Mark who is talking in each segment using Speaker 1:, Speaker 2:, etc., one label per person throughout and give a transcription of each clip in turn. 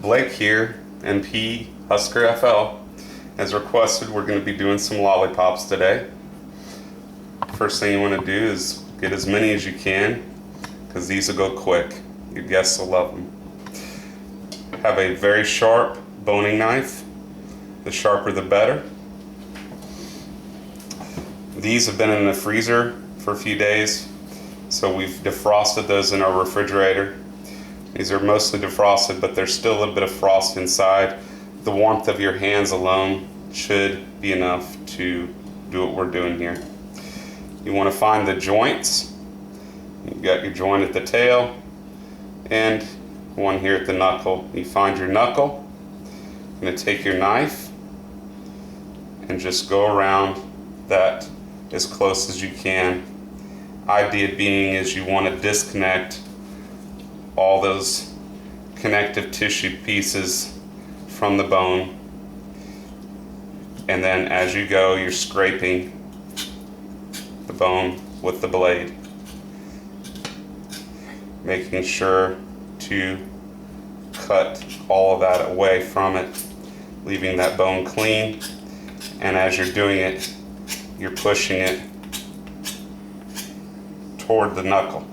Speaker 1: Blake here, NP Husker FL. As requested, we're going to be doing some lollipops today. First thing you want to do is get as many as you can, because these will go quick. Your guests will love them. Have a very sharp boning knife. The sharper the better. These have been in the freezer for a few days, so we've defrosted those in our refrigerator. These are mostly defrosted, but there's still a little bit of frost inside. The warmth of your hands alone should be enough to do what we're doing here. You want to find the joints. You've got your joint at the tail and one here at the knuckle. You find your knuckle. You're going to take your knife and just go around that as close as you can. Idea being is you want to disconnect all those connective tissue pieces from the bone, and then as you go, you're scraping the bone with the blade, making sure to cut all of that away from it, leaving that bone clean. And as you're doing it, you're pushing it toward the knuckle,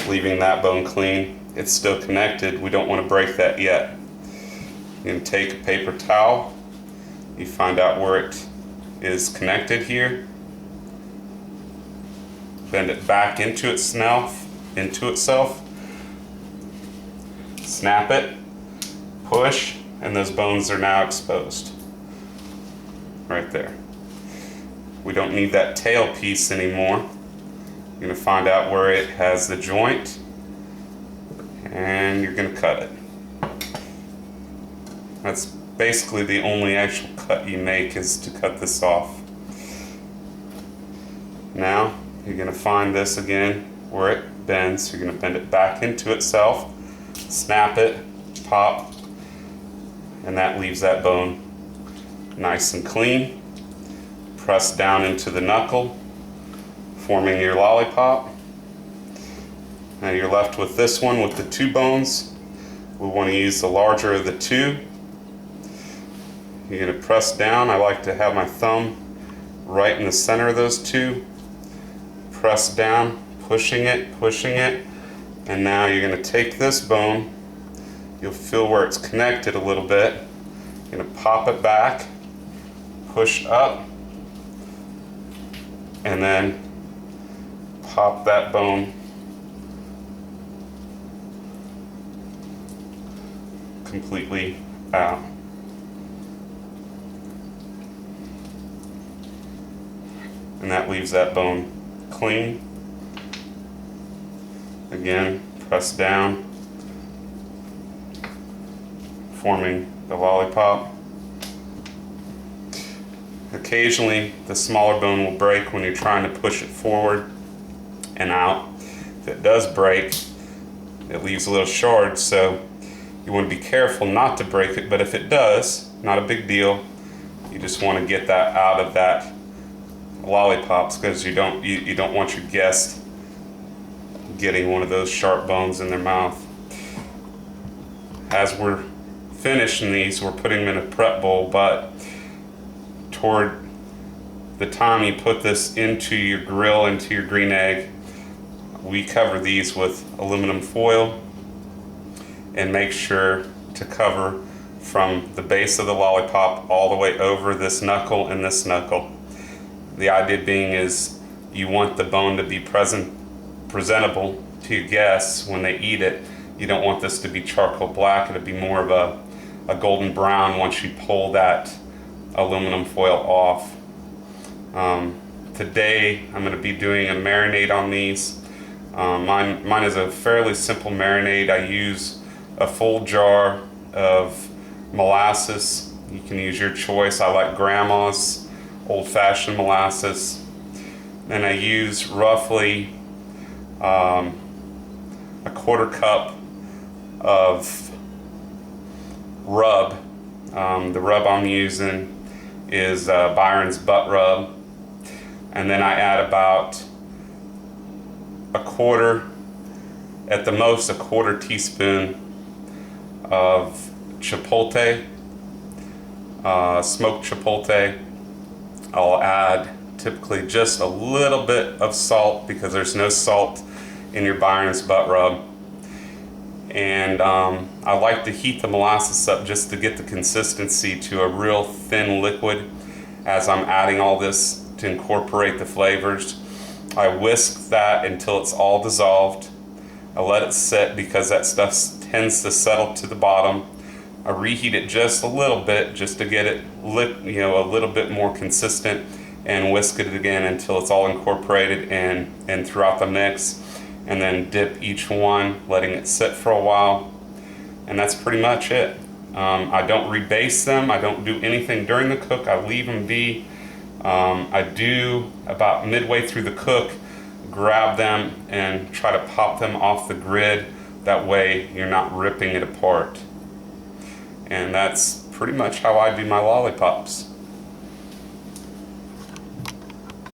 Speaker 1: leaving that bone clean. It's still connected. We don't want to break that yet. You're going to take a paper towel. You find out where it is connected here. Bend it back into itself. Snap it, push, and those bones are now exposed. Right there. We don't need that tail piece anymore. You're going to find out where it has the joint, and you're going to cut it. That's basically the only actual cut you make, is to cut this off. Now you're going to find this again where it bends. You're going to bend it back into itself, snap it, pop, and that leaves that bone nice and clean. Press down into the knuckle, forming your lollipop. Now you're left with this one with the two bones. We want to use the larger of the two. You're going to press down. I like to have my thumb right in the center of those two. Press down, pushing it, and now you're going to take this bone. You'll feel where it's connected a little bit. You're going to pop it back, push up, and then pop that bone completely out. And that leaves that bone clean. Again, press down, forming the lollipop. Occasionally, the smaller bone will break when you're trying to push it forward and out. If it does break, it leaves a little shard, so you want to be careful not to break it, but if it does, not a big deal. You just want to get that out of that lollipops, because you don't want your guest getting one of those sharp bones in their mouth. As we're finishing these, we're putting them in a prep bowl, but toward the time you put this into your grill, into your green egg, we cover these with aluminum foil and make sure to cover from the base of the lollipop all the way over this knuckle and this knuckle. The idea being is you want the bone to be presentable to your guests when they eat it. You don't want this to be charcoal black. It'll be more of a golden brown once you pull that aluminum foil off. Today I'm going to be doing a marinade on these. Mine is a fairly simple marinade. I use a full jar of molasses. You can use your choice. I like grandma's old-fashioned molasses. And I use roughly a quarter cup of rub. The rub I'm using is Byron's butt rub, and then I add about a quarter, at the most a quarter teaspoon of chipotle, smoked chipotle. I'll add typically just a little bit of salt because there's no salt in your Byron's butt rub. And I like to heat the molasses up just to get the consistency to a real thin liquid as I'm adding all this to incorporate the flavors. I whisk that until it's all dissolved. I let it sit because that stuff tends to settle to the bottom. I reheat it just a little bit just to get it a little bit more consistent, and whisk it again until it's all incorporated and throughout the mix, and then dip each one, letting it sit for a while, and that's pretty much it. I don't rebase them. I don't do anything during the cook. I leave them be. I do about midway through the cook grab them and try to pop them off the grid. That way you're not ripping it apart. And that's pretty much how I do my lollipops.